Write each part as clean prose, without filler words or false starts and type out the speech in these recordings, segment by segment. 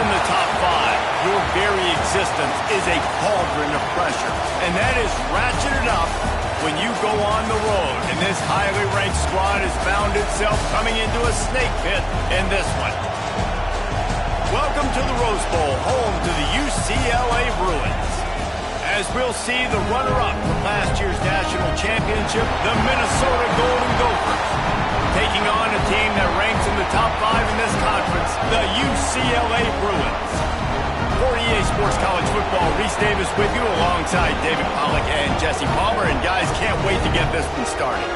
in the top five, your very existence is a cauldron of pressure. And that is ratcheted up when you go on the road. And this highly ranked squad has found itself coming into a snake pit in this one. Welcome to the Rose Bowl, home to the UCLA Bruins. As we'll see the runner-up from last year's national championship, the Minnesota Golden Gophers, taking on a team that ranks in the top five in this conference, the UCLA Bruins. For EA Sports College Football, Reese Davis with you alongside David Pollack and Jesse Palmer. And guys, can't wait to get this one started.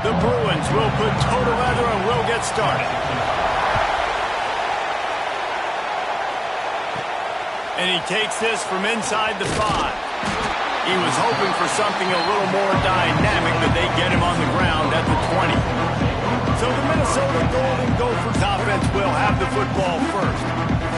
The Bruins will put toe to leather and will get started. And he takes this from inside the 5. He was hoping for something a little more dynamic, but they get him on the ground at the 20. So the Minnesota Golden Gophers offense will have the football first.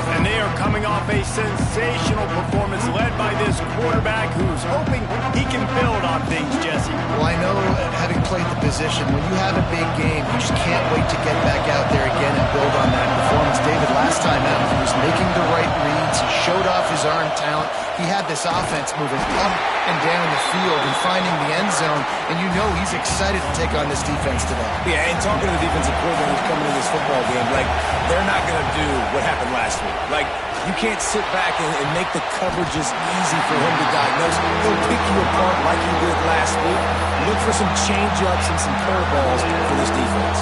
And they are coming off a sensational performance led by this quarterback who's hoping he can build on things, Jesse. Well, I know, having played the position, when you have a big game, you just can't wait to get back out there again and build on that performance. David, last time out, he was making the right reads. He showed off his arm talent. He had this offense moving up and down the field and finding the end zone, and you know he's excited to take on this defense today. Yeah, and talking to the defensive coordinator coming into this football game, like, they're not going to do what happened last week. Like, you can't sit back and make the coverages easy for him to diagnose. He'll pick you apart like he did last week. Look for some change-ups and some curveballs for this defense.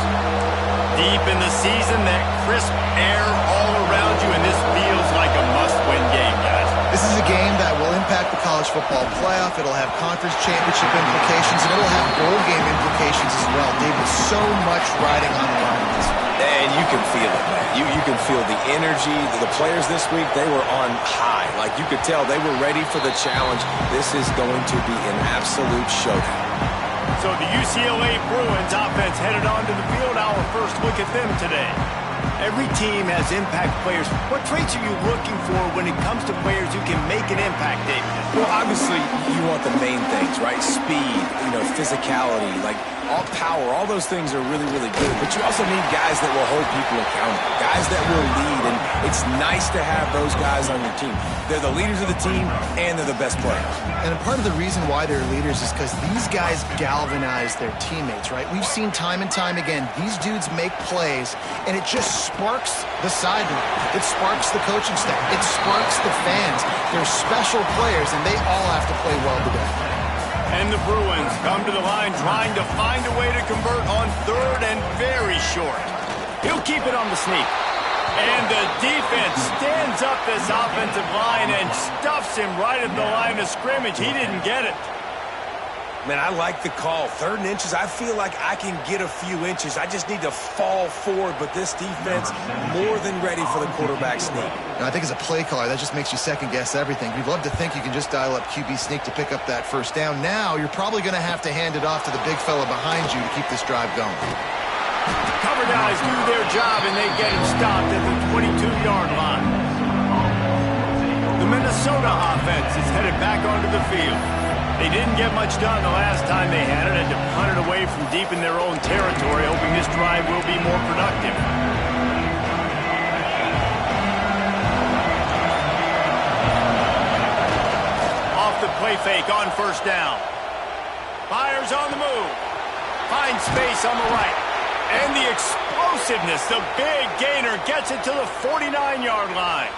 Deep in the season, that crisp air all around you, and this feels like a must-win game, guys. This is a game that will impact the college football playoff. It'll have conference championship implications, and it'll have bowl game implications as well. David, so much riding on the line. And you can feel it, man. You can feel the energy. The players this week, they were on high. Like, you could tell they were ready for the challenge. This is going to be an absolute showdown. So the UCLA Bruins offense headed onto the field. Our first look at them today. Every team has impact players. What traits are you looking for when it comes to players who can make an impact, David? Well, obviously, you want the main things, right? Speed, physicality, like all power, all those things are really, really good. But you also need guys that will hold people accountable, guys that will lead, and it's nice to have those guys on your team. They're the leaders of the team, and they're the best players. And a part of the reason why they're leaders is because these guys galvanize their teammates, right? We've seen time and time again, these dudes make plays, and it just sparks the sideline. It sparks the coaching staff. It sparks the fans. They're special players, and they all have to play well today. And the Bruins come to the line trying to find a way to convert on third and very short. He'll keep it on the sneak. And the defense stands up this offensive line and stuffs him right at the line of scrimmage. He didn't get it. Man, I like the call. 3rd and inches, I feel like I can get a few inches. I just need to fall forward, but this defense more than ready for the quarterback sneak. I think as a play caller, that just makes you second-guess everything. You'd love to think you can just dial up QB sneak to pick up that first down. Now, you're probably going to have to hand it off to the big fella behind you to keep this drive going. Cover guys do their job, and they get him stopped at the 22-yard line. The Minnesota offense is headed back onto the field. They didn't get much done the last time they had it. Had to punt it away from deep in their own territory, hoping this drive will be more productive. Off the play fake on first down. Fires on the move. Finds space on the right. And the explosiveness, the big gainer gets it to the 49-yard line.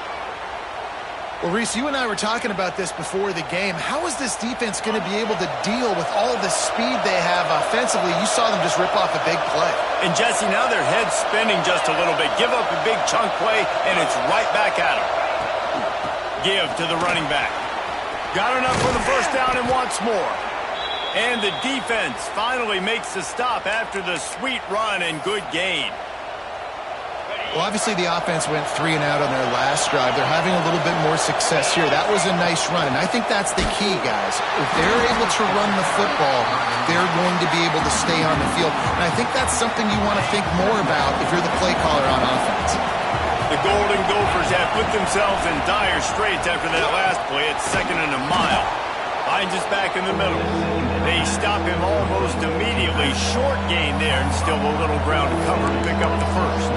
Well, Reese, you and I were talking about this before the game. How is this defense going to be able to deal with all the speed they have offensively? You saw them just rip off a big play. And, Jesse, now their head's spinning just a little bit. Give up a big chunk play, and it's right back at them. Give to the running back. Got enough for the first down and wants more. And the defense finally makes the stop after the sweet run and good gain. Well, obviously the offense went 3 and out on their last drive. They're having a little bit more success here. That was a nice run, and I think that's the key, guys. If they're able to run the football, they're going to be able to stay on the field. And I think that's something you want to think more about if you're the play caller on offense. The Golden Gophers have put themselves in dire straits after that last play. It's 2nd and a mile. Finds us back in the middle. They stop him almost immediately. Short gain there, and still a little ground to cover to pick up the first.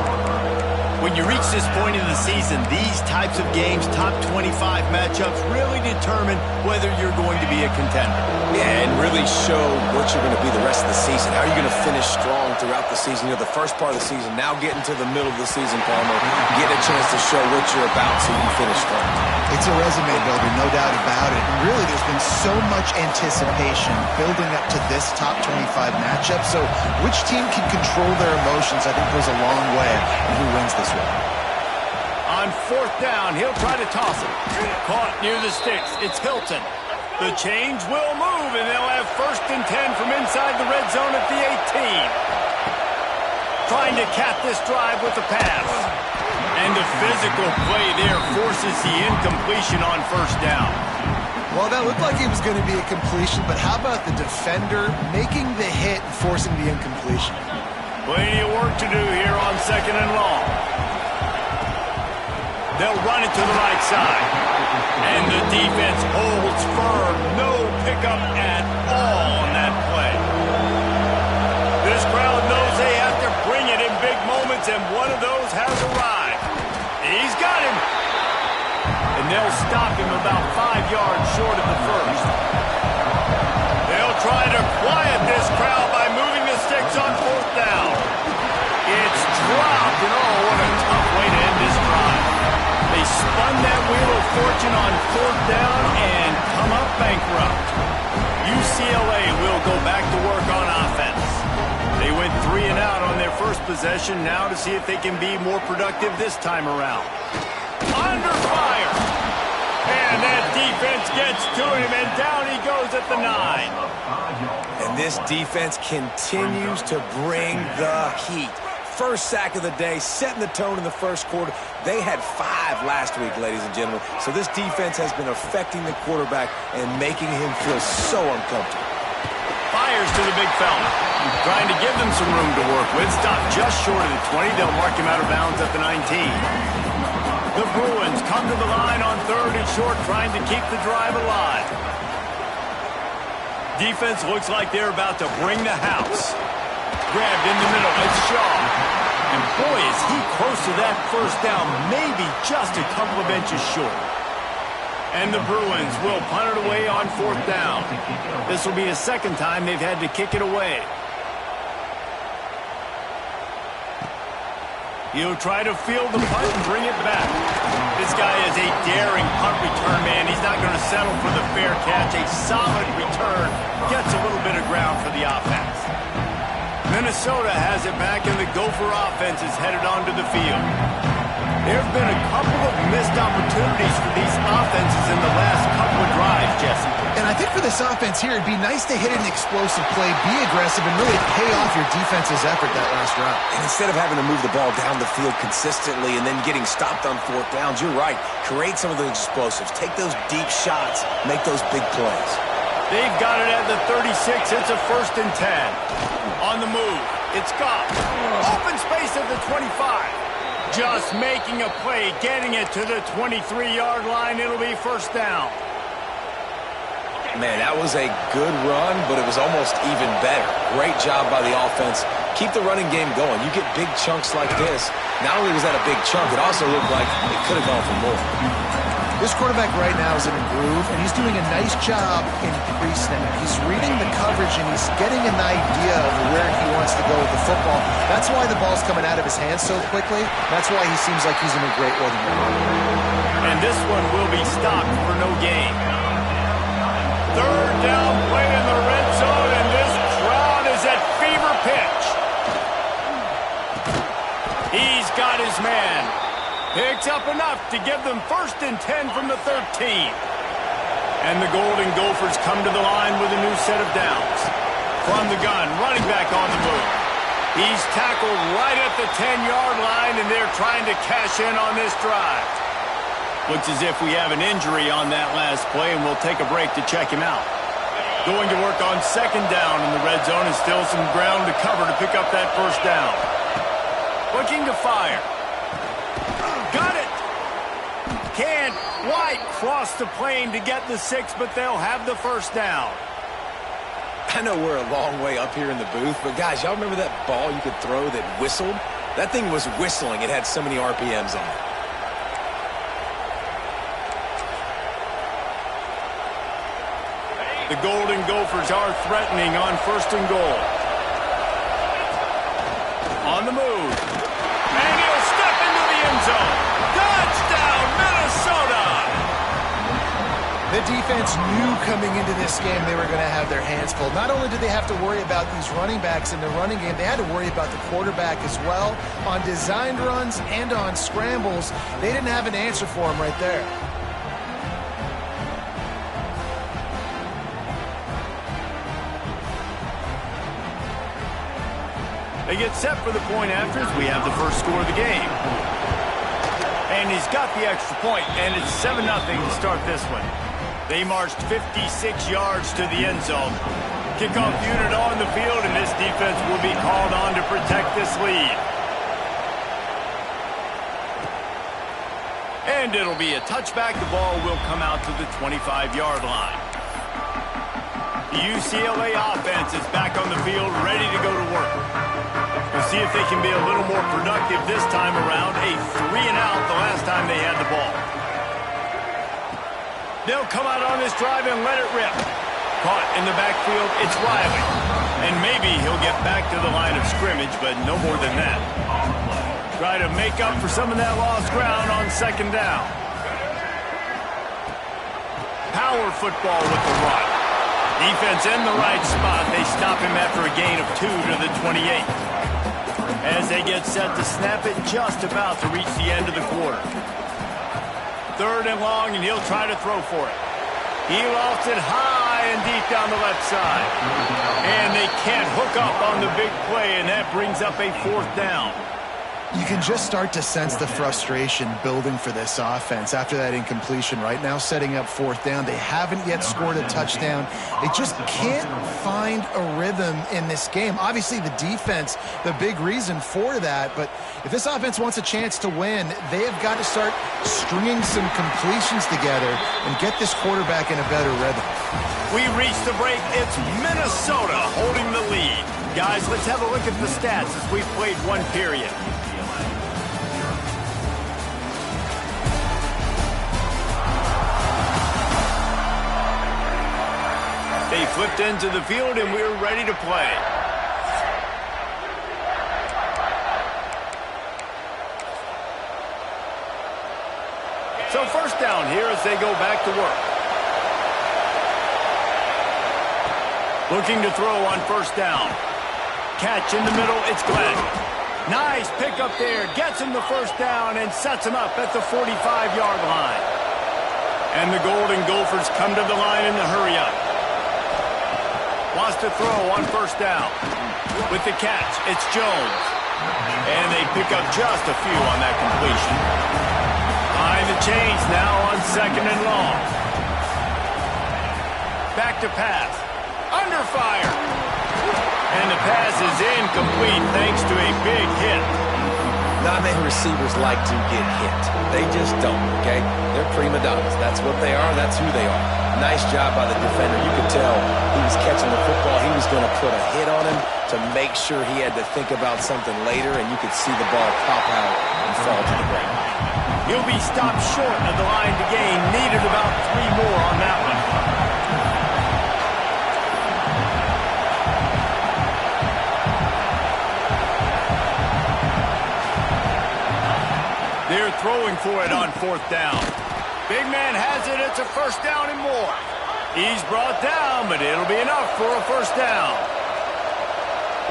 When you reach this point in the season, these types of games, top 25 matchups, really determine whether you're going to be a contender. Yeah, and really show what you're going to be the rest of the season. How are you going to finish strong throughout the season? You know, the first part of the season, now getting to the middle of the season, Palmer, get a chance to show what you're about so you can finish strong. It's a resume builder, no doubt about it. And really, there's been so much anticipation building up to this top 25 matchup. So which team can control their emotions, I think, goes a long way in who wins this one. On 4th down, he'll try to toss it. Caught near the sticks. It's Hilton. The change will move, and they'll have 1st and 10 from inside the red zone at the 18. Trying to cap this drive with the pass. And the physical play there forces the incompletion on 1st down. Well, that looked like it was going to be a completion, but how about the defender making the hit and forcing the incompletion? Plenty of work to do here on 2nd and long. They'll run it to the right side. And the defense holds firm. No pickup at all on that play. This crowd knows they have to bring it in big moments, and one of those has arrived. He's got him. And they'll stop him about 5 yards short of the first. They'll try to quiet this crowd by moving the sticks on 4th down. It's dropped, and oh, what a tough way to end this drive. They spun that wheel of fortune on 4th down and come up bankrupt. UCLA will go back to work on offense. They went 3 and out on their first possession, now to see if they can be more productive this time around. Under fire! And that defense gets to him, and down he goes at the 9. And this defense continues to bring the heat. First sack of the day, setting the tone in the first quarter. They had 5 last week, ladies and gentlemen. So this defense has been affecting the quarterback and making him feel so uncomfortable. Fires to the big fella. Trying to give them some room to work with. Stopped just short of the 20. They'll mark him out of bounds at the 19. The Bruins come to the line on 3rd and short, trying to keep the drive alive. Defense looks like they're about to bring the house. Grabbed in the middle. It's Shaw. And boy, is he close to that first down, maybe just a couple of inches short. And the Bruins will punt it away on 4th down. This will be the 2nd time they've had to kick it away. He'll try to field the punt and bring it back. This guy is a daring punt return man. He's not going to settle for the fair catch. A solid return Minnesota has it back, and the Gopher offense is headed onto the field. There have been a couple of missed opportunities for these offenses in the last couple of drives, Jesse. And I think for this offense here, it'd be nice to hit an explosive play, be aggressive, and really pay off your defense's effort that last round. And instead of having to move the ball down the field consistently and then getting stopped on fourth downs, you're right. Create some of those explosives. Take those deep shots. Make those big plays. They've got it at the 36. It's a 1st and 10. On the move. It's Goff. Open space at the 25. Just making a play, getting it to the 23-yard line. It'll be 1st down. Man, that was a good run, but it was almost even better. Great job by the offense. Keep the running game going. You get big chunks like this. Not only was that a big chunk, it also looked like it could have gone for more. This quarterback right now is in a groove, and he's doing a nice job in pre-snap. He's reading the coverage, and he's getting an idea of where he wants to go with the football. That's why the ball's coming out of his hands so quickly. That's why he seems like he's in a great rhythm. And this one will be stopped for no gain. 3rd down play in the red zone, and this crowd is at fever pitch. He's got his man. Picks up enough to give them 1st and 10 from the 13. And the Golden Gophers come to the line with a new set of downs. From the gun, running back on the move. He's tackled right at the 10-yard line, and they're trying to cash in on this drive. Looks as if we have an injury on that last play, and we'll take a break to check him out. Going to work on 2nd down in the red zone, and still some ground to cover to pick up that 1st down. Looking to fire. Got it! Can't quite cross the plane to get the 6, but they'll have the 1st down. I know we're a long way up here in the booth, but guys, y'all remember that ball you could throw that whistled? That thing was whistling. It had so many RPMs on it. The Golden Gophers are threatening on 1st and goal. On the move. And he'll step into the end zone. Touchdown, Minnesota! The defense knew coming into this game they were going to have their hands full. Not only did they have to worry about these running backs in the running game, they had to worry about the quarterback as well. On designed runs and on scrambles, they didn't have an answer for him right there. They get set for the point afters. We have the first score of the game. And he's got the extra point, and it's 7-0 to start this one. They marched 56 yards to the end zone. Kickoff unit on the field, and this defense will be called on to protect this lead. And it'll be a touchback. The ball will come out to the 25-yard line. The UCLA offense is back on the field, ready to go to work. We'll see if they can be a little more productive this time around. A 3-and-out the last time they had the ball. They'll come out on this drive and let it rip. Caught in the backfield, it's Riley. And maybe he'll get back to the line of scrimmage, but no more than that. Try to make up for some of that lost ground on 2nd down. Power football with the run. Defense in the right spot. They stop him after a gain of 2 to the 28. As they get set to snap it, just about to reach the end of the quarter. 3rd and long, and he'll try to throw for it. He lofts it high and deep down the left side. And they can't hook up on the big play, and that brings up a 4th down. You can just start to sense the frustration building for this offense after that incompletion. Right now, setting up 4th down. They haven't yet scored a touchdown. They just can't find a rhythm in this game. Obviously, the defense, the big reason for that. But if this offense wants a chance to win, they have got to start stringing some completions together and get this quarterback in a better rhythm. We reach the break. It's Minnesota holding the lead. Guys, let's have a look at the stats as we've played one period. They flipped into the field, and we're ready to play. So 1st down here as they go back to work. Looking to throw on 1st down. Catch in the middle, it's Glenn. Nice pick up there, gets him the first down and sets him up at the 45-yard line. And the Golden Gophers come to the line in the hurry up. Wants to throw on first down. With the catch, it's Jones. And they pick up just a few on that completion. Behind the chains now on 2nd and long. Back to pass. Under fire. And the pass is incomplete thanks to a big hit. Not many receivers like to get hit. They just don't, okay? They're prima donnas. That's what they are. That's who they are. Nice job by the defender. You could tell he was catching the football. He was going to put a hit on him to make sure he had to think about something later, and you could see the ball pop out and fall to the ground. He'll be stopped short of the line to gain. Needed about 3 more on that one. They're throwing for it on 4th down. Big man has it. It's a first down and more. He's brought down, but it'll be enough for a first down.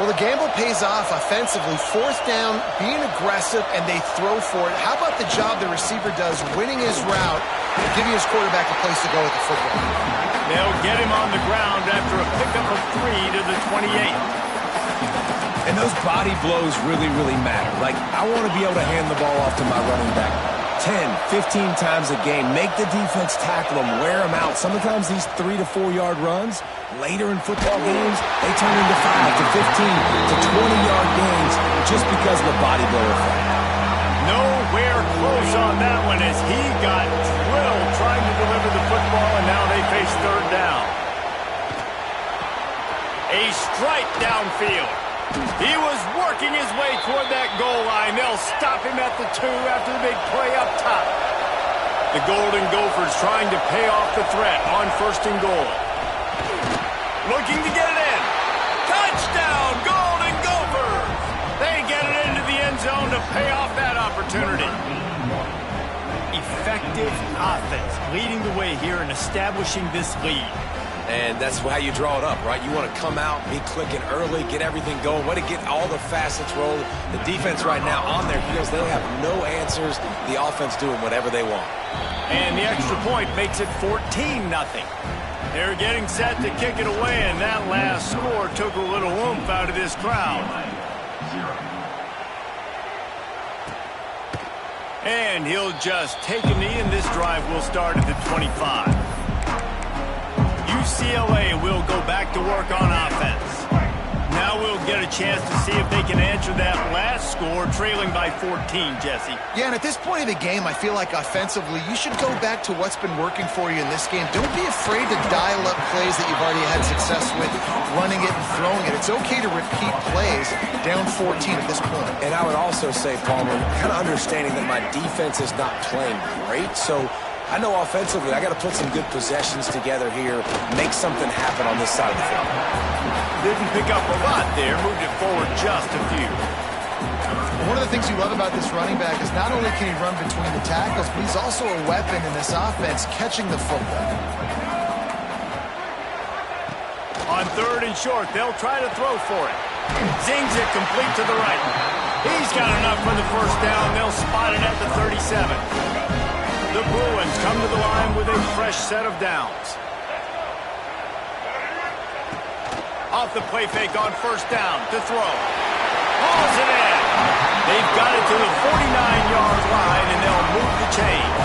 Well, the gamble pays off offensively. 4th down, being aggressive, and they throw for it. How about the job the receiver does, winning his route, and giving his quarterback a place to go with the football? They'll get him on the ground after a pickup of 3 to the 28. And those body blows really, really matter. Like, I want to be able to hand the ball off to my running back 10, 15 times a game. Make the defense tackle them, wear them out. Sometimes these 3 to 4 yard runs, later in football games, they turn into 5 to 15 to 20-yard gains just because of the body blow effect. Nowhere close on that one as he got drilled trying to deliver the football, and now they face 3rd down. A strike downfield. He was working his way toward that goal line. They'll stop him at the 2 after the big play up top. The Golden Gophers trying to pay off the threat on 1st and goal. Looking to get it in. Touchdown, Golden Gophers! They get it into the end zone to pay off that opportunity. Effective offense leading the way here and establishing this lead. And that's how you draw it up, right? You want to come out, be clicking early, get everything going, want to get all the facets rolling. The defense right now on their heels, they have no answers. The offense doing whatever they want. And the extra point makes it 14-0. They're getting set to kick it away, and that last score took a little oomph out of this crowd. And he'll just take a knee, and this drive will start at the 25. UCLA will go back to work on offense. Now we'll get a chance to see if they can answer that last score, trailing by 14, Jesse. Yeah, and at this point of the game, I feel like offensively, you should go back to what's been working for you in this game. Don't be afraid to dial up plays that you've already had success with, running it and throwing it. It's okay to repeat plays down 14 at this point. And I would also say, Palmer, kind of understanding that my defense is not playing great, so I know offensively I got to put some good possessions together here, make something happen on this side of the field. Didn't pick up a lot there, moved it forward just a few. One of the things you love about this running back is not only can he run between the tackles, but he's also a weapon in this offense, catching the football. On 3rd and short, they'll try to throw for it. Zings it complete to the right. He's got enough for the first down. They'll spot it at the 37. The Bruins come to the line with a fresh set of downs. Off the play fake on 1st down to throw. Hauls it in. They've got it to the 49-yard line, and they'll move the chains.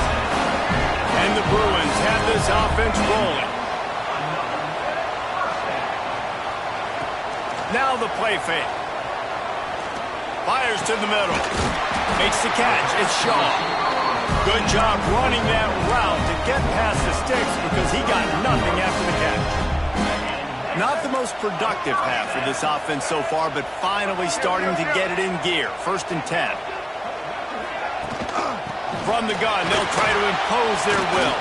And the Bruins have this offense rolling. Now the play fake. Fires to the middle. Makes the catch. It's Shaw. Good job running that route to get past the sticks because he got nothing after the catch. Not the most productive half for this offense so far, but finally starting to get it in gear. 1st and 10. From the gun, they'll try to impose their will.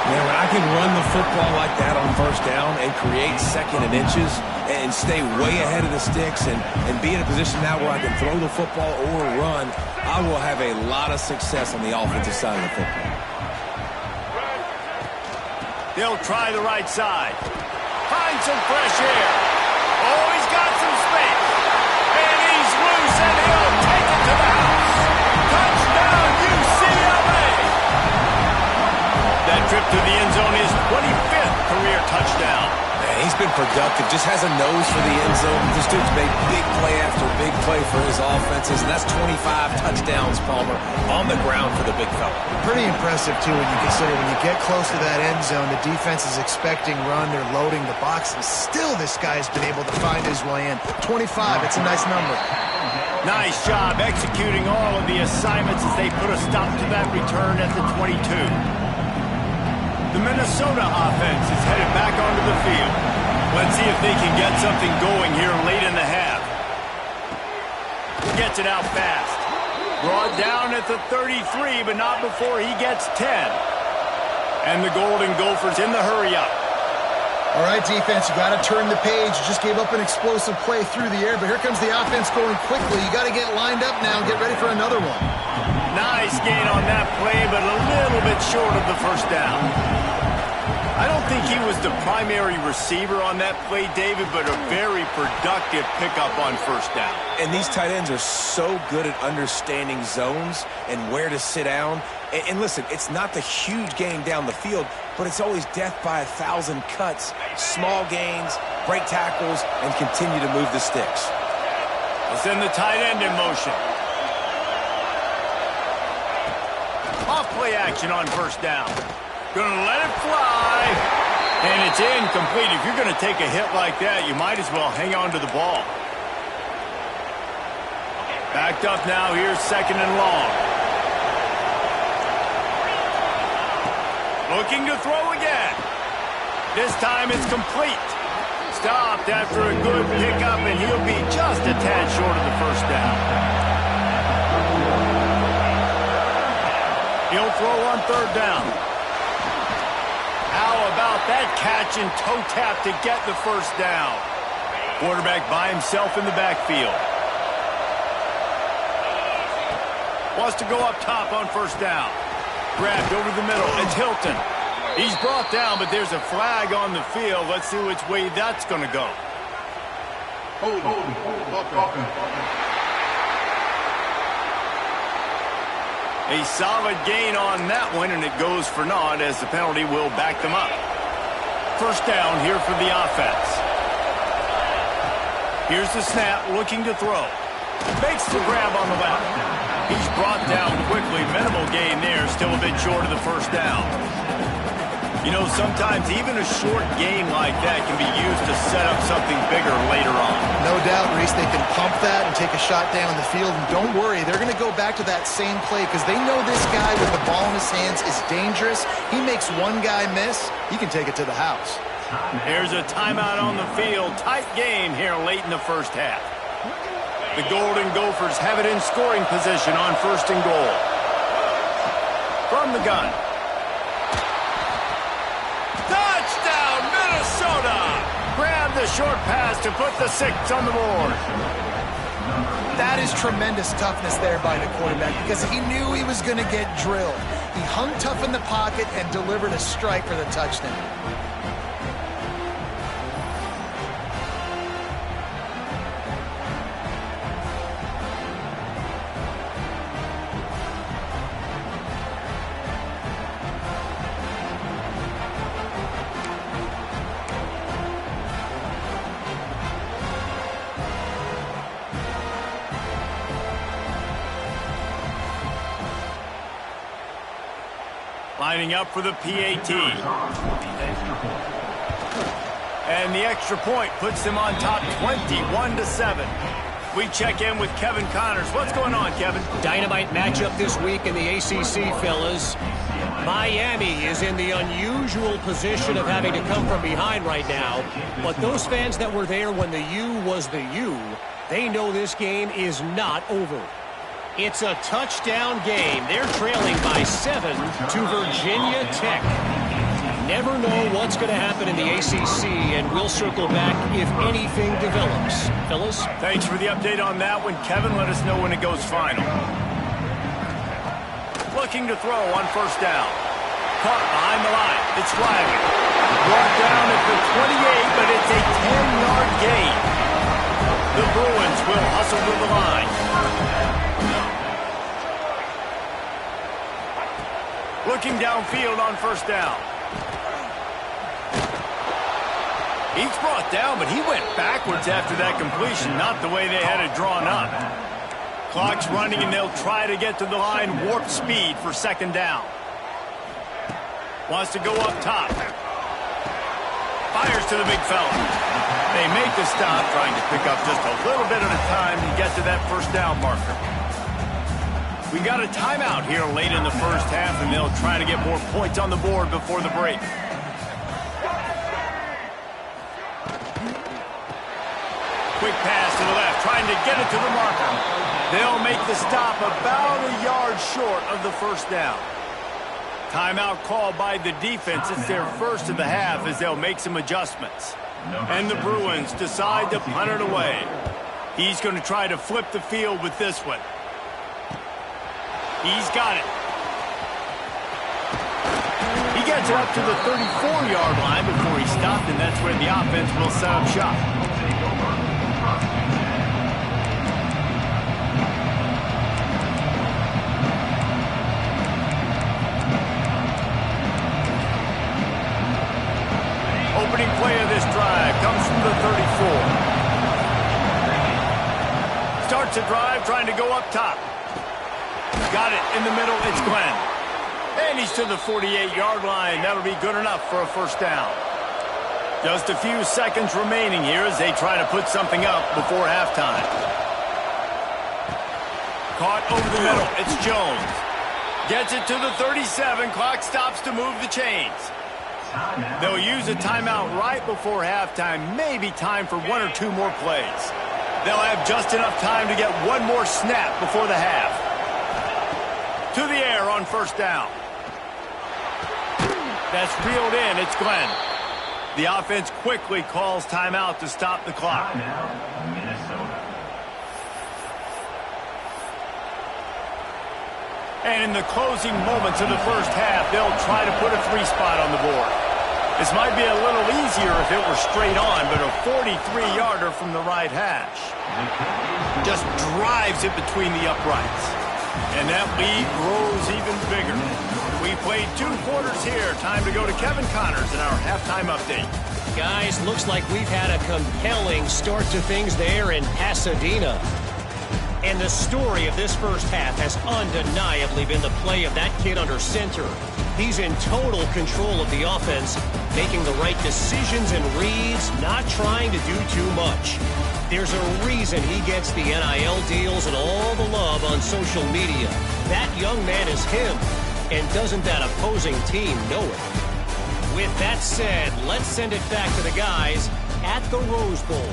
Man, when I can run the football like that on 1st down and create 2nd and inches and stay way ahead of the sticks and be in a position now where I can throw the football or run, I will have a lot of success on the offensive side of the football. They'll try the right side. Find some fresh air. Oh, he's got some trip to the end zone, his 25th career touchdown. Man, he's been productive, just has a nose for the end zone. This dude's made big play after big play for his offenses, and that's 25 touchdowns, Palmer, on the ground for the big fella. Pretty impressive, too, when you consider when you get close to that end zone, the defense is expecting run, they're loading the box, and still this guy's been able to find his way in. 25, it's a nice number. Nice job executing all of the assignments as they put a stop to that return at the 22. The Minnesota offense is headed back onto the field. Let's see if they can get something going here late in the half. Gets it out fast. Brought down at the 33, but not before he gets 10. And the Golden Gophers in the hurry-up. All right, defense, you got to turn the page. You just gave up an explosive play through the air, but here comes the offense going quickly. You got to get lined up now and get ready for another one. Nice gain on that play, but a little bit short of the first down. I don't think he was the primary receiver on that play, David, but a very productive pickup on first down. And these tight ends are so good at understanding zones and where to sit down. And listen, it's not the huge gain down the field, but it's always death by 1,000 cuts, small gains, break tackles, and continue to move the sticks. We'll send the tight end in motion. Off play action on first down. Gonna let it fly. And it's incomplete. If you're gonna take a hit like that, you might as well hang on to the ball. Backed up now, here's second and long. Looking to throw again. This time it's complete. Stopped after a good pickup, and he'll be just a tad short of the first down. He'll throw on third down. How about that catch and toe tap to get the first down? Quarterback by himself in the backfield. Wants to go up top on first down. Grabbed over the middle. It's Hilton. He's brought down, but there's a flag on the field. Let's see which way that's going to go. A solid gain on that one, and it goes for naught as the penalty will back them up. First down here for the offense. Here's the snap, looking to throw. Makes the grab on the left. He's brought down quickly. Minimal gain there, still a bit short of the first down. You know, sometimes even a short gain like that can be used to set up something bigger later on. No doubt, Reese, they can pump that and take a shot down the field. And don't worry, they're going to go back to that same play because they know this guy with the ball in his hands is dangerous. He makes one guy miss, he can take it to the house. There's a timeout on the field. Tight game here late in the first half. The Golden Gophers have it in scoring position on first and goal. From the gun. Touchdown, Minnesota! Grab the short pass to put the 6 on the board. That is tremendous toughness there by the quarterback because he knew he was going to get drilled. He hung tough in the pocket and delivered a strike for the touchdown. Lining up for the PAT. And the extra point puts them on top 21-7. We check in with Kevin Connors. What's going on, Kevin? Dynamite matchup this week in the ACC, fellas. Miami is in the unusual position of having to come from behind right now. But those fans that were there when the U was the U, they know this game is not over. It's a touchdown game. They're trailing by 7 to Virginia Tech. Never know what's going to happen in the ACC, and we'll circle back if anything develops. Fellas? Thanks for the update on that one, Kevin. Let us know when it goes final. Looking to throw on first down. Caught behind the line. It's flagged. Brought down at the 28, but it's a 10-yard gain. The Bruins will hustle to the line. Looking downfield on first down. He's brought down, but he went backwards after that completion, not the way they had it drawn up. Clock's running, and they'll try to get to the line warp speed for second down. Wants to go up top. Fires to the big fella. They make the stop, trying to pick up just a little bit at a time to get to that first down marker. We got a timeout here late in the first half, and they'll try to get more points on the board before the break. Quick pass to the left, trying to get it to the marker. They'll make the stop about a yard short of the first down. Timeout called by the defense. It's their first of the half as they'll make some adjustments. And the Bruins decide to punt it away. He's going to try to flip the field with this one. He's got it. He gets it up to the 34-yard line before he stopped, and that's where the offense will set up shop. Opening play of this drive comes from the 34. Starts a drive trying to go up top. Got it in the middle. It's Glenn. And he's to the 48-yard line. That'll be good enough for a first down. Just a few seconds remaining here as they try to put something up before halftime. Caught over the middle. It's Jones. Gets it to the 37. Clock stops to move the chains. They'll use a timeout right before halftime. Maybe time for one or two more plays. They'll have just enough time to get one more snap before the half. To the air on first down. That's reeled in. It's Glenn. The offense quickly calls timeout to stop the clock. And in the closing moments of the first half, they'll try to put a three-spot on the board. This might be a little easier if it were straight on, but a 43-yarder from the right hash. Just drives it between the uprights. And that lead grows even bigger. We played 2 quarters here. Time to go to Kevin Connors in our halftime update. Guys, looks like we've had a compelling start to things there in Pasadena. And the story of this first half has undeniably been the play of that kid under center. He's in total control of the offense, making the right decisions and reads, not trying to do too much. There's a reason he gets the NIL deals and all the love on social media. That young man is him, and doesn't that opposing team know it? With that said, let's send it back to the guys at the Rose Bowl.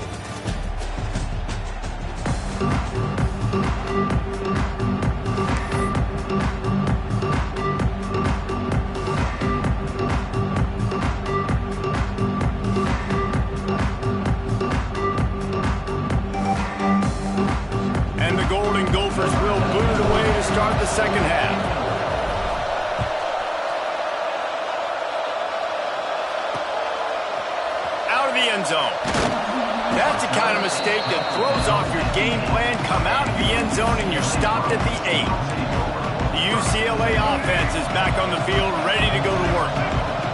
And the Golden Gophers will boot it away to start the second half. Out of the end zone. That's the kind of mistake that throws off your game plan. Come out of the end zone and you're stopped at the 8. The UCLA offense is back on the field, ready to go to work.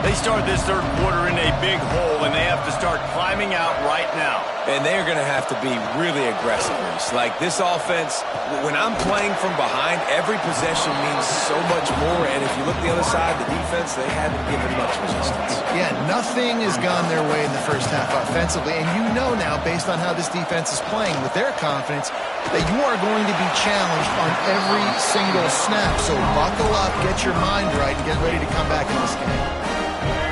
They start this third quarter in a big hole, and they have to start climbing out right now. And they're going to have to be really aggressive. Like this offense, when I'm playing from behind, every possession means so much more. And if you look the other side, the defense, they haven't given much resistance. Yeah, nothing has gone their way in the first half offensively. And you know now, based on how this defense is playing with their confidence, that you are going to be challenged on every single snap. So buckle up, get your mind right, and get ready to come back in this game.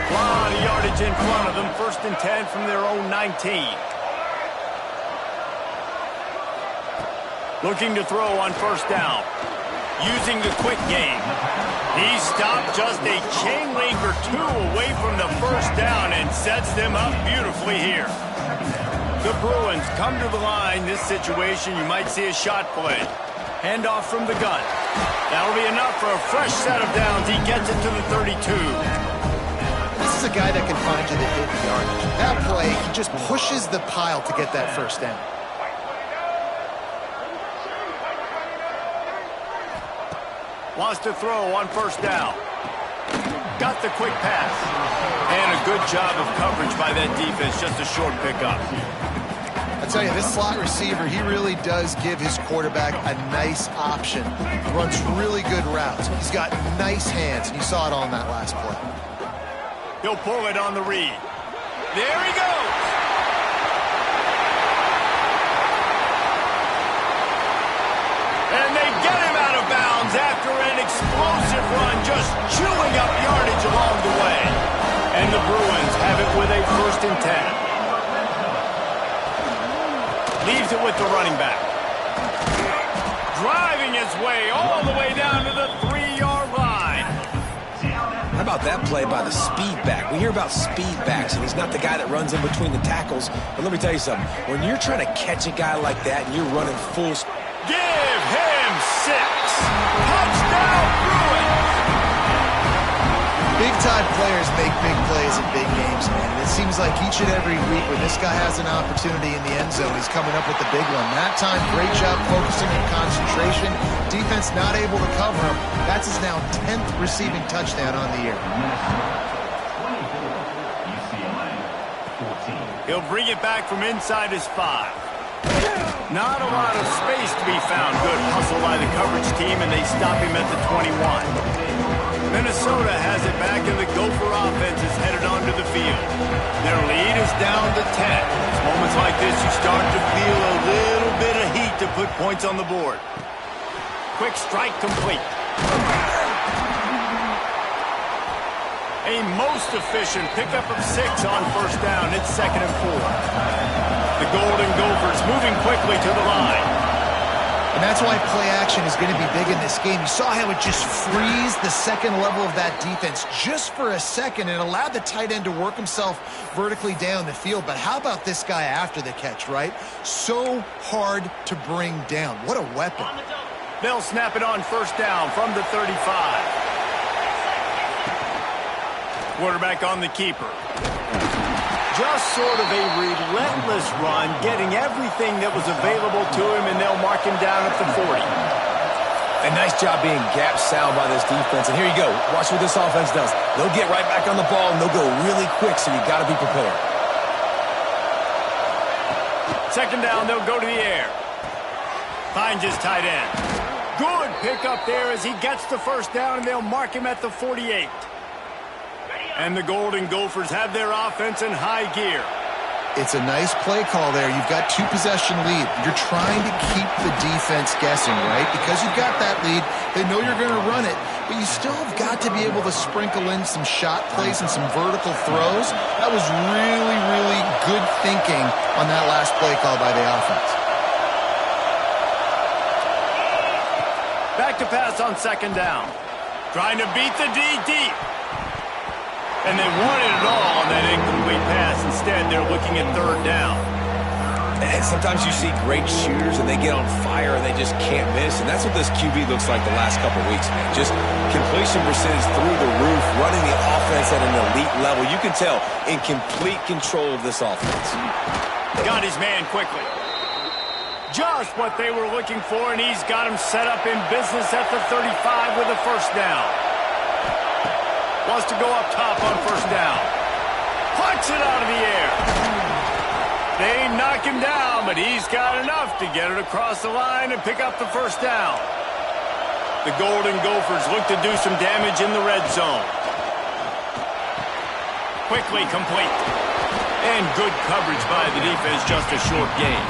A lot of yardage in front of them. 1st and 10 from their own 19. Looking to throw on first down. Using the quick game. He stopped just a chain link or 2 away from the first down and sets them up beautifully here. The Bruins come to the line. This situation, you might see a shot play. Handoff from the gun. That'll be enough for a fresh set of downs. He gets it to the 32. This is a guy that can find you the hidden yardage. That play, he just pushes the pile to get that first down. Wants to throw on first down. got the quick pass. And a good job of coverage by that defense, just a short pickup. I tell you, this slot receiver, he really does give his quarterback a nice option. He runs really good routes. He's got nice hands, and you saw it all in that last play. He'll pull it on the read. There he goes. And they get him out of bounds after an explosive run, just chewing up yardage along the way. And the Bruins have it with a 1st and 10. Leaves it with the running back. Driving his way all the way down to the 3-yard line. How about that play by the speed back? We hear about speed backs, and he's not the guy that runs in between the tackles. But let me tell you something. When you're trying to catch a guy like that and you're running full speed. Give him 6. Touchdown, Bruins. Big-time players make big plays in big games, man. And it seems like each and every week when this guy has an opportunity in the end zone, he's coming up with the big one. That time, great job focusing on concentration. Defense not able to cover him. That's his now 10th receiving touchdown on the year. He'll bring it back from inside his 5. Not a lot of space to be found. Good hustle by the coverage team, and they stop him at the 21. Minnesota has it back, and the Gopher offense is headed onto the field. Their lead is down to 10. It's moments like this you start to feel a little bit of heat to put points on the board. Quick strike complete. A most efficient pickup of 6 on 1st down. It's 2nd and 4. The Golden Gophers moving quickly to the line. And that's why play action is going to be big in this game. You saw how it just frees the second level of that defense just for a second and allowed the tight end to work himself vertically down the field. But how about this guy after the catch, right? So hard to bring down. What a weapon. They'll snap it on 1st down from the 35. Quarterback on the keeper. Just sort of a relentless run, getting everything that was available to him, and they'll mark him down at the 40. A nice job being gap sound by this defense. And here you go. Watch what this offense does. They'll get right back on the ball, and they'll go really quick, so you got to be prepared. 2nd down, they'll go to the air. Finds his tight end. Good pickup there as he gets the 1st down, and they'll mark him at the 48. And the Golden Gophers have their offense in high gear. It's a nice play call there. You've got 2-possession lead. You're trying to keep the defense guessing, right? Because you've got that lead, they know you're going to run it, but you still have got to be able to sprinkle in some shot plays and some vertical throws. That was really, really good thinking on that last play call by the offense. Back to pass on 2nd down. Trying to beat the D deep. And they wanted it all on that incomplete pass. Instead, they're looking at 3rd down. And sometimes you see great shooters, and they get on fire, and they just can't miss. And that's what this QB looks like the last couple weeks, man. Just completion percentage through the roof, running the offense at an elite level. You can tell in complete control of this offense. Got his man quickly. Just what they were looking for, and he's got him set up in business at the 35 with a 1st down. Wants to go up top on 1st down. Plucks it out of the air. They knock him down, but he's got enough to get it across the line and pick up the 1st down. The Golden Gophers look to do some damage in the red zone. Quickly complete. And good coverage by the defense, just a short gain.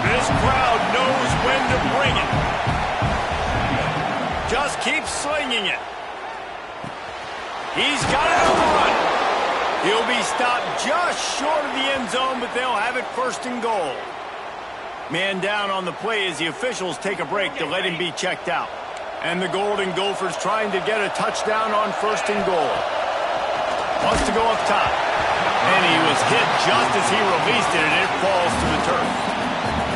This crowd knows when to bring it. Just keep slinging it. He's got it on the run. He'll be stopped just short of the end zone, but they'll have it 1st and goal. Man down on the play as the officials take a break to let him be checked out. And the Golden Gophers trying to get a touchdown on 1st and goal. Wants to go up top. And he was hit just as he released it, and it falls to the turf.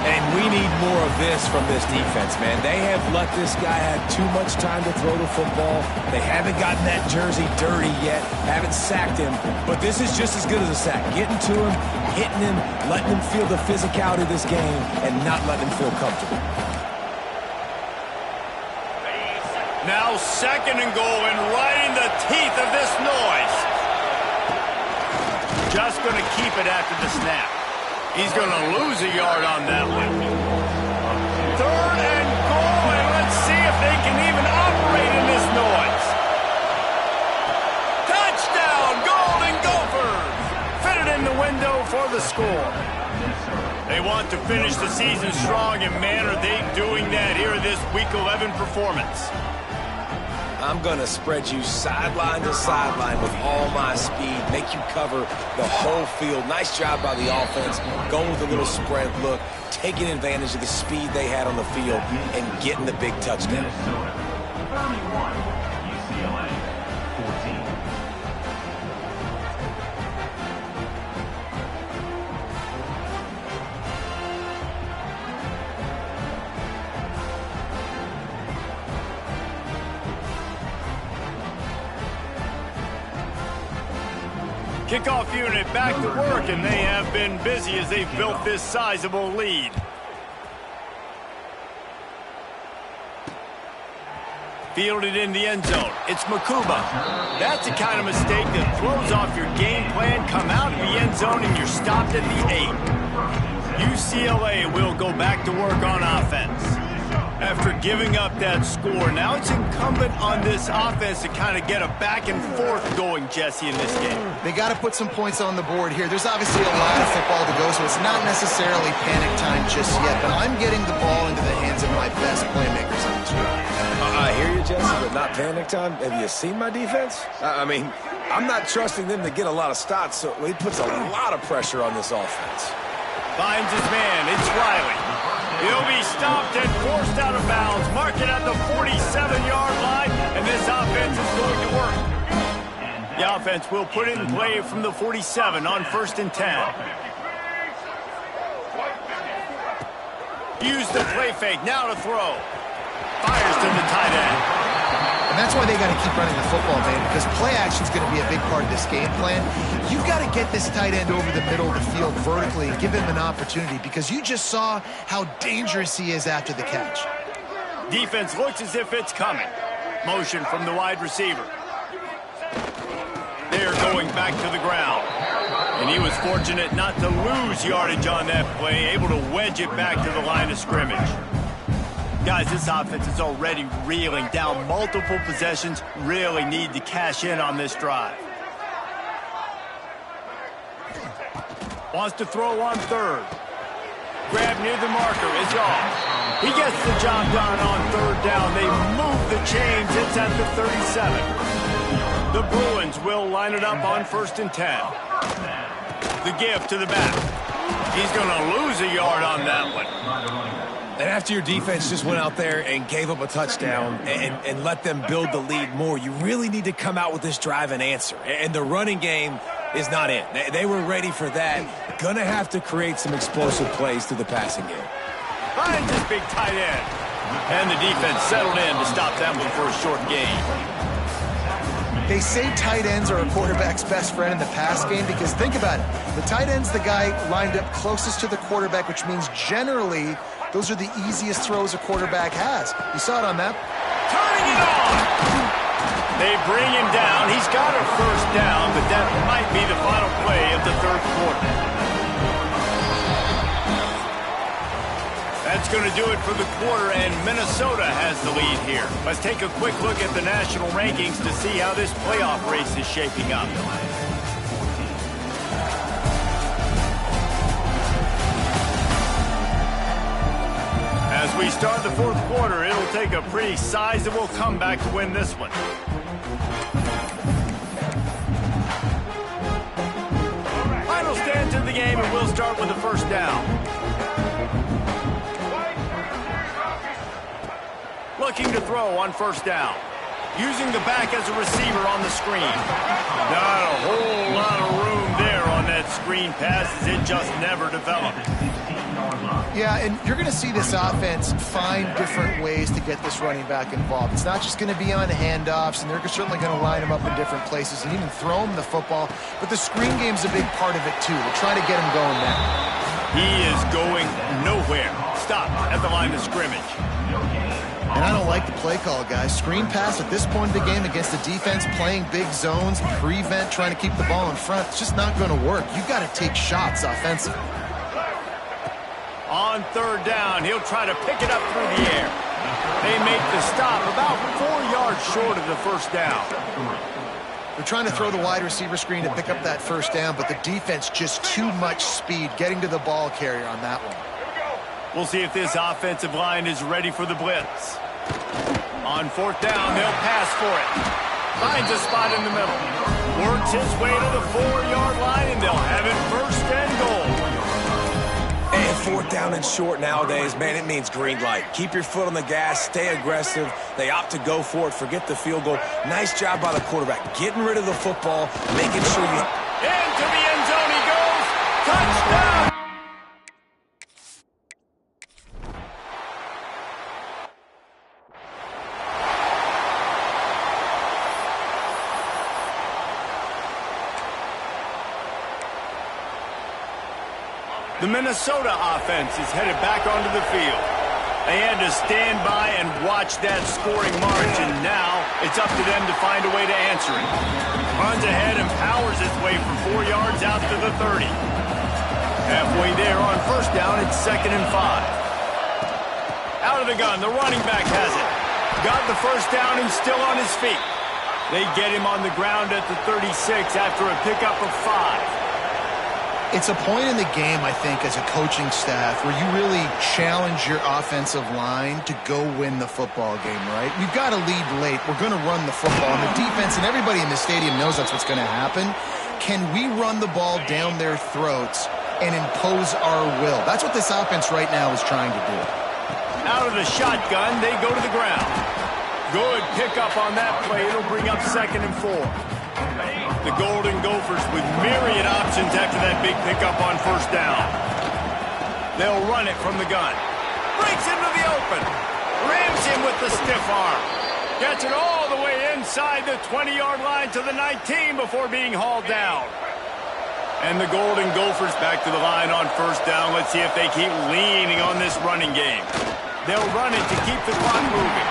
And we need more of this from this defense, man. They have let this guy have too much time to throw the football. They haven't gotten that jersey dirty yet, haven't sacked him. But this is just as good as a sack. Getting to him, hitting him, letting him feel the physicality of this game, and not letting him feel comfortable. Now 2nd and goal, and right in the teeth of this noise. Just going to keep it after the snap. He's going to lose a yard on that one. 3rd and goal, and let's see if they can even operate in this noise. Touchdown, Golden Gophers! Fitted in the window for the score. They want to finish the season strong, and man, are they doing that here in this Week 11 performance. I'm going to spread you sideline to sideline with all my speed, make you cover the whole field. Nice job by the offense, going with a little spread look, taking advantage of the speed they had on the field, and getting the big touchdown. Kickoff unit back to work, and they have been busy as they've built this sizable lead. Fielded in the end zone. It's Makuba. That's the kind of mistake that throws off your game plan. Come out of the end zone, and you're stopped at the 8. UCLA will go back to work on offense. After giving up that score, now it's incumbent on this offense to kind of get a back and forth going, Jesse, in this game. They got to put some points on the board here. There's obviously a lot of football to go, so it's not necessarily panic time just yet, but I'm getting the ball into the hands of my best playmakers on this field. I hear you, Jesse, but not panic time. Have you seen my defense? I mean, I'm not trusting them to get a lot of stops, so it puts a lot of pressure on this offense. Finds his man. It's Riley. He'll be stopped and forced out of bounds. Mark it at the 47-yard line, and this offense is going to work. The offense will put it in play from the 47 on 1st and 10. Use the play fake. Now to throw. Fires to the tight end. And that's why they got to keep running the football, man, because play action is going to be a big part of this game plan. You've got to get this tight end over the middle of the field vertically and give him an opportunity, because you just saw how dangerous he is after the catch. Defense looks as if it's coming. Motion from the wide receiver. They're going back to the ground. And he was fortunate not to lose yardage on that play, able to wedge it back to the line of scrimmage. Guys, this offense is already reeling down multiple possessions. Really need to cash in on this drive. Wants to throw on 3rd. Grab near the marker. It's off. He gets the job done on 3rd down. They move the chains. It's at the 37. The Bruins will line it up on 1st and 10. The give to the back. He's going to lose a yard on that one. And after your defense just went out there and gave up a touchdown and let them build the lead more, you really need to come out with this drive and answer. And the running game is not in. They were ready for that. Gonna have to create some explosive plays through the passing game. Finds his big tight end. And the defense settled in to stop that one for a short gain. They say tight ends are a quarterback's best friend in the pass game, because think about it. The tight end's the guy lined up closest to the quarterback, which means generally those are the easiest throws a quarterback has. You saw it on that. Turning it on! They bring him down. He's got a 1st down, but that might be the final play of the 3rd quarter. That's going to do it for the quarter, and Minnesota has the lead here. Let's take a quick look at the national rankings to see how this playoff race is shaping up. As we start the 4th quarter, it'll take a pretty sizable comeback to win this one. Final stance of the game, and we'll start with the 1st down. Looking to throw on 1st down. Using the back as a receiver on the screen. Not a whole lot of room there on that screen pass, as it just never developed. Yeah, and you're going to see this offense find different ways to get this running back involved. It's not just going to be on handoffs, and they're certainly going to line him up in different places and even throw him the football. But the screen game's a big part of it, too. We'll try to get him going now. He is going nowhere. Stop at the line of scrimmage. And I don't like the play call, guys. Screen pass at this point of the game against the defense, playing big zones, prevent, trying to keep the ball in front. It's just not going to work. You've got to take shots offensively. On third down, he'll try to pick it up through the air. They make the stop about 4 yards short of the first down. They're trying to throw the wide receiver screen to pick up that first down, but the defense just too much speed getting to the ball carrier on that one. We'll see if this offensive line is ready for the blitz. On fourth down, they'll pass for it. Finds a spot in the middle. Works his way to the 4-yard line, and they'll have it first and goal. And fourth down and short nowadays, man, it means green light. Keep your foot on the gas, stay aggressive. They opt to go for it, forget the field goal. Nice job by the quarterback, getting rid of the football, making sure you... Into the end zone he goes. Touchdown! The Minnesota offense is headed back onto the field. They had to stand by and watch that scoring march, and now it's up to them to find a way to answer it. Runs ahead and powers his way for 4 yards out to the 30. Halfway there on first down, it's 2nd and 5. Out of the gun, the running back has it. Got the first down and still on his feet. They get him on the ground at the 36 after a pickup of 5. It's a point in the game, I think, as a coaching staff where you really challenge your offensive line to go win the football game, right? We've got to lead late. We're going to run the football. And the defense and everybody in the stadium knows that's what's going to happen. Can we run the ball down their throats and impose our will? That's what this offense right now is trying to do. Out of the shotgun, they go to the ground. Good pickup on that play. It'll bring up 2nd and 4. The Golden Gophers with myriad options after that big pickup on first down. They'll run it from the gun. Breaks into the open. Rams him with the stiff arm. Gets it all the way inside the 20-yard line to the 19 before being hauled down. And the Golden Gophers back to the line on first down. Let's see if they keep leaning on this running game. They'll run it to keep the clock moving.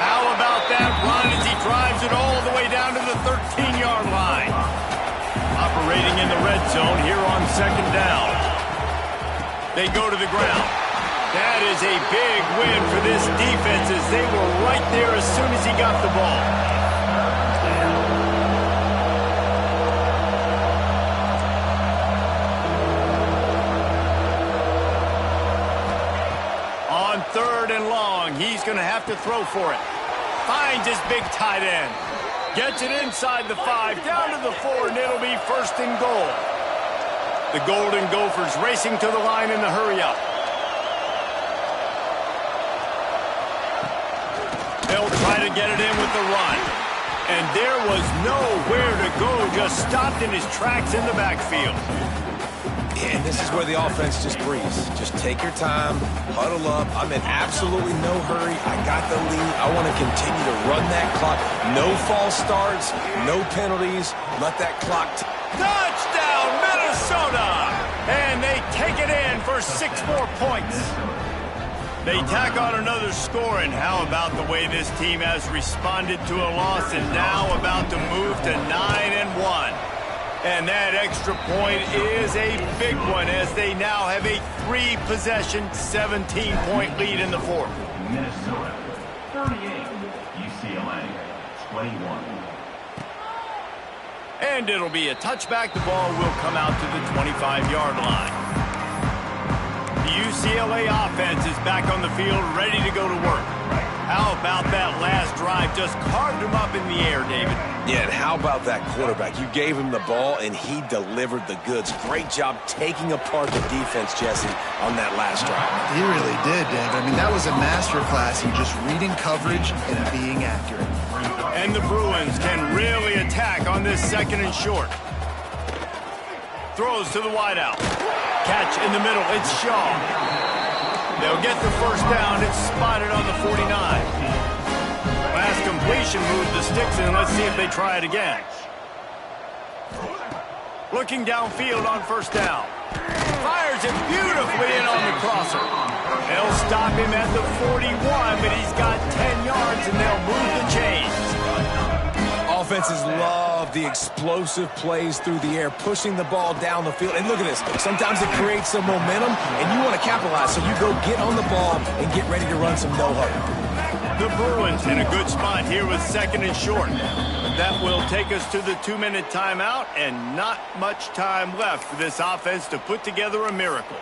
How about that run as he drives it all the way down to the 13-yard line? Operating in the red zone here on 2nd down. They go to the ground. That is a big win for this defense as they were right there as soon as he got the ball. On 3rd and long, he's going to have to throw for it. Finds his big tight end. Gets it inside the 5, down to the 4, and it'll be 1st and goal. The Golden Gophers racing to the line in the hurry-up. They'll try to get it in with the run. And there was nowhere to go, just stopped in his tracks in the backfield. And this is where the offense just breathes. Just take your time, huddle up. I'm in absolutely no hurry. I got the lead. I want to continue to run that clock. No false starts, no penalties. Let that clock... Touchdown, Minnesota! And they take it in for 6 more points. They tack on another score, and how about the way this team has responded to a loss and now about to move to 9-1. And that extra point is a big one as they now have a 3-possession, 17-point lead in the 4th. Minnesota, 38. UCLA, 21. And it'll be a touchback. The ball will come out to the 25-yard line. The UCLA offense is back on the field, ready to go to work. How about that last drive? Just carved him up in the air, David. Yeah, and how about that quarterback? You gave him the ball, and he delivered the goods. Great job taking apart the defense, Jesse, on that last drive. He really did, David. I mean, that was a masterclass in just reading coverage and being accurate. And the Bruins can really attack on this 2nd and short. Throws to the wideout. Catch in the middle. It's Shaw. They'll get the first down. It's spotted on the 49. Last completion moved the sticks in. Let's see if they try it again. Looking downfield on first down. Fires it beautifully crosser. They'll stop him at the 41, but he's got 10 yards, and they'll move the chains. Offenses love the explosive plays through the air, pushing the ball down the field. And look at this. Sometimes it creates some momentum, and you want to capitalize, so you go get on the ball and get ready to run some no-huddle. The Bruins in a good spot here with 2nd and short. That will take us to the 2-minute timeout, and not much time left for this offense to put together a miracle.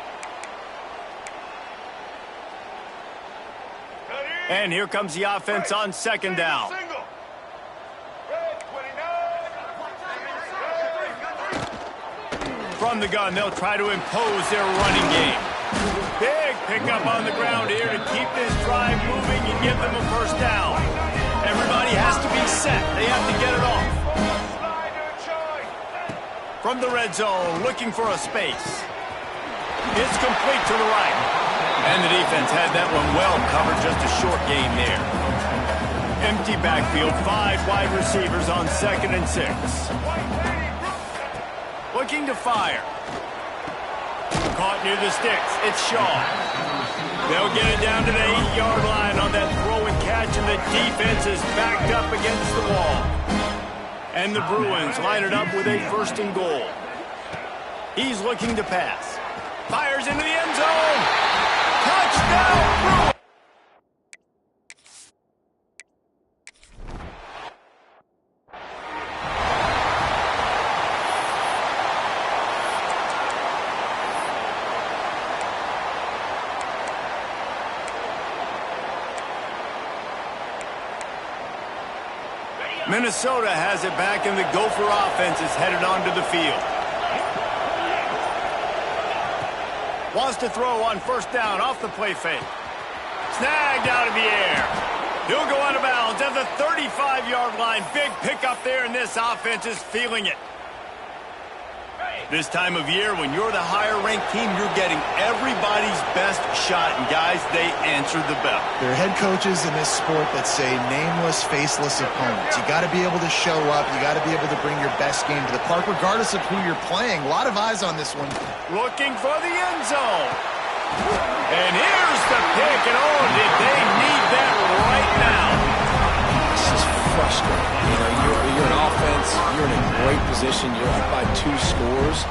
And here comes the offense on 2nd down. From the gun, they'll try to impose their running game. Big pickup on the ground here to keep this drive moving and give them a first down. Everybody has to be set. They have to get it off. From the red zone, looking for a space. It's complete to the right. And the defense had that one well covered, just a short gain there. Empty backfield, 5 wide receivers on 2nd and 6. Looking to fire. Caught near the sticks. It's Shaw. They'll get it down to the 8-yard line on that throw and catch, and the defense is backed up against the wall. And the Bruins line it up with a 1st and goal. He's looking to pass. Fires into the end zone. Touchdown, Bruins! Minnesota has it back, and the Gopher offense is headed onto the field. Wants to throw on 1st down off the play fake. Snagged out of the air. He'll go out of bounds at the 35-yard line. Big pickup there, and this offense is feeling it. This time of year, when you're the higher-ranked team, you're getting everybody's best shot. And, guys, they answered the bell. There are head coaches in this sport that say nameless, faceless opponents. You got to be able to show up. You got to be able to bring your best game to the park, regardless of who you're playing. A lot of eyes on this one. Looking for the end zone. And here's the pick. And, oh, did they need that right now? This is frustrating. You know, you're an offense. You're in a great position. You're up by 2 scores.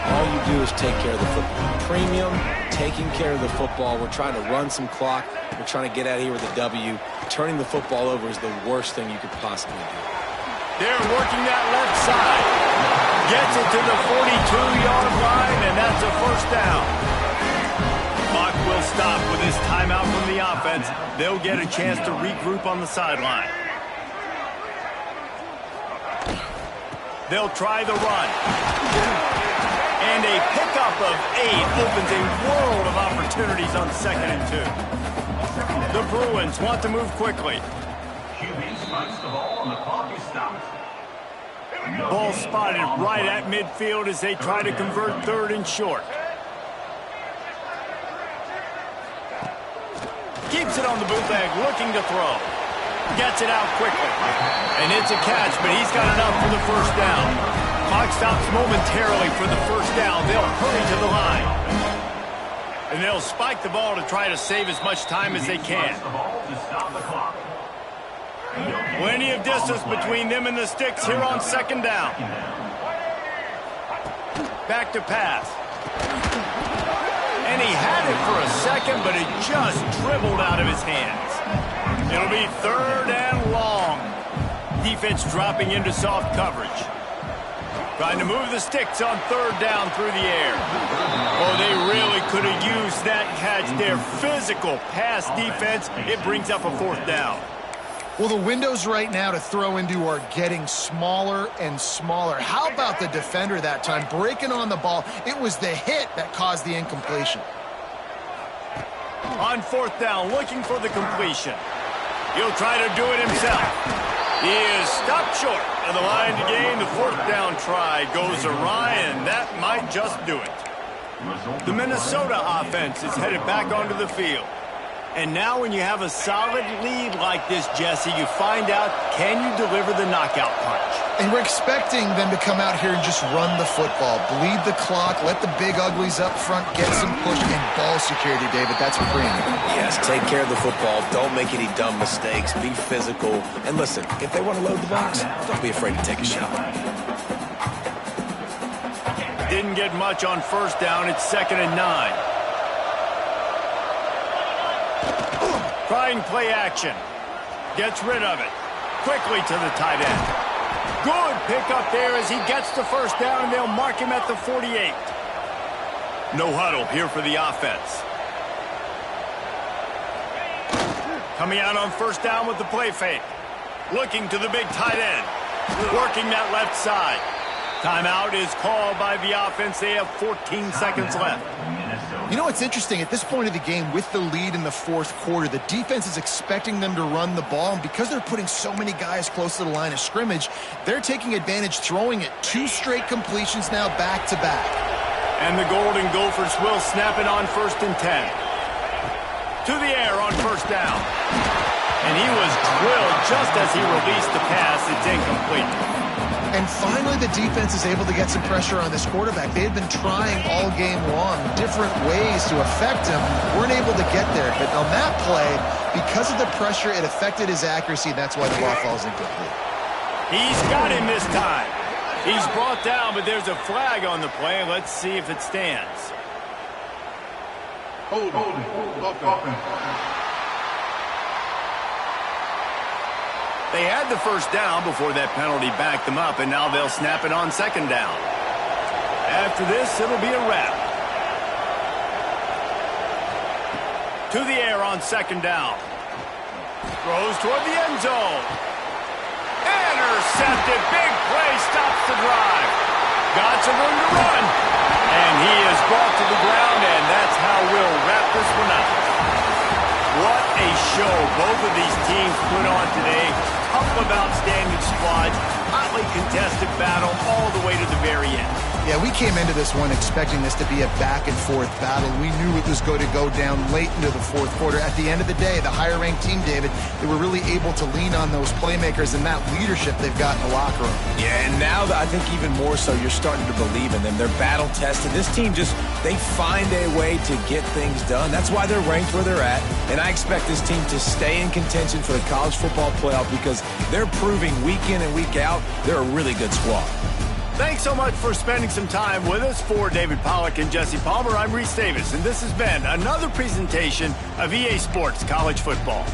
All you do is take care of the football. Premium, taking care of the football. We're trying to run some clock. We're trying to get out of here with a W. Turning the football over is the worst thing you could possibly do. They're working that left side. Gets it to the 42-yard line, and that's a 1st down. Clock will stop with this timeout from the offense. They'll get a chance to regroup on the sideline. They'll try the run. And a pickup of 8 opens a world of opportunities on 2nd and 2. The Bruins want to move quickly. QB strikes the ball and the clock is stopped. Ball spotted right at midfield as they try to convert 3rd and short. Keeps it on the bootleg, looking to throw. Gets it out quickly. And it's a catch, but he's got enough for the 1st down. Clock stops momentarily for the 1st down. They'll hurry to the line. And they'll spike the ball to try to save as much time as they can. Plenty of distance between them and the sticks here on 2nd down. Back to pass. And he had it for a second, but it just dribbled out of his hands. It'll be 3rd and long. Defense dropping into soft coverage. Trying to move the sticks on 3rd down through the air. Oh, they really could have used that catch there. Physical pass defense. It brings up a 4th down. Well, the windows right now to throw into are getting smaller and smaller. How about the defender that time breaking on the ball? It was the hit that caused the incompletion. On 4th down, looking for the completion. He'll try to do it himself. He is stopped short of the line to gain. The 4th down try goes awry, and that might just do it. The Minnesota offense is headed back onto the field. And now when you have a solid lead like this, Jesse, you find out, can you deliver the knockout punch? And we're expecting them to come out here and just run the football, bleed the clock, let the big uglies up front get some push and ball security, David. That's premium. Yes, take care of the football. Don't make any dumb mistakes. Be physical. And listen, if they want to load the box, don't be afraid to take a shot. Didn't get much on first down. It's 2nd and 9. Trying play action. Gets rid of it. Quickly to the tight end. Good pickup there as he gets the first down, and they'll mark him at the 48. No huddle here for the offense. Coming out on first down with the play fake. Looking to the big tight end. Working that left side. Timeout is called by the offense. They have 14 seconds left. You know what's interesting? At this point of the game, with the lead in the fourth quarter, the defense is expecting them to run the ball, and because they're putting so many guys close to the line of scrimmage, they're taking advantage, throwing it 2 straight completions now back-to-back. And the Golden Gophers will snap it on 1st and 10. To the air on first down. And he was drilled just as he released the pass. It's incomplete. And finally, the defense is able to get some pressure on this quarterback. They had been trying all game long different ways to affect him. Weren't able to get there. But on that play, because of the pressure, it affected his accuracy. That's why the ball falls incomplete. He's got him this time. He's brought down, but there's a flag on the play. Let's see if it stands. Hold on. They had the first down before that penalty backed them up, and now they'll snap it on 2nd down. After this, it'll be a wrap. To the air on 2nd down. Throws toward the end zone. Intercepted. Big play. Stops the drive. Got some room to run. And he is brought to the ground, and that's how we'll wrap this one up. What a show both of these teams put on today. Couple of outstanding squads, hotly contested battle all the way to the very end. Yeah, we came into this one expecting this to be a back-and-forth battle. We knew it was going to go down late into the fourth quarter. At the end of the day, the higher-ranked team, David, they were really able to lean on those playmakers and that leadership they've got in the locker room. Yeah, and now I think even more so, you're starting to believe in them. They're battle-tested. This team they find a way to get things done. That's why they're ranked where they're at. And I expect this team to stay in contention for the college football playoff because they're proving week in and week out they're a really good squad. Thanks so much for spending some time with us. For David Pollack and Jesse Palmer, I'm Reese Davis, and this has been another presentation of EA Sports College Football.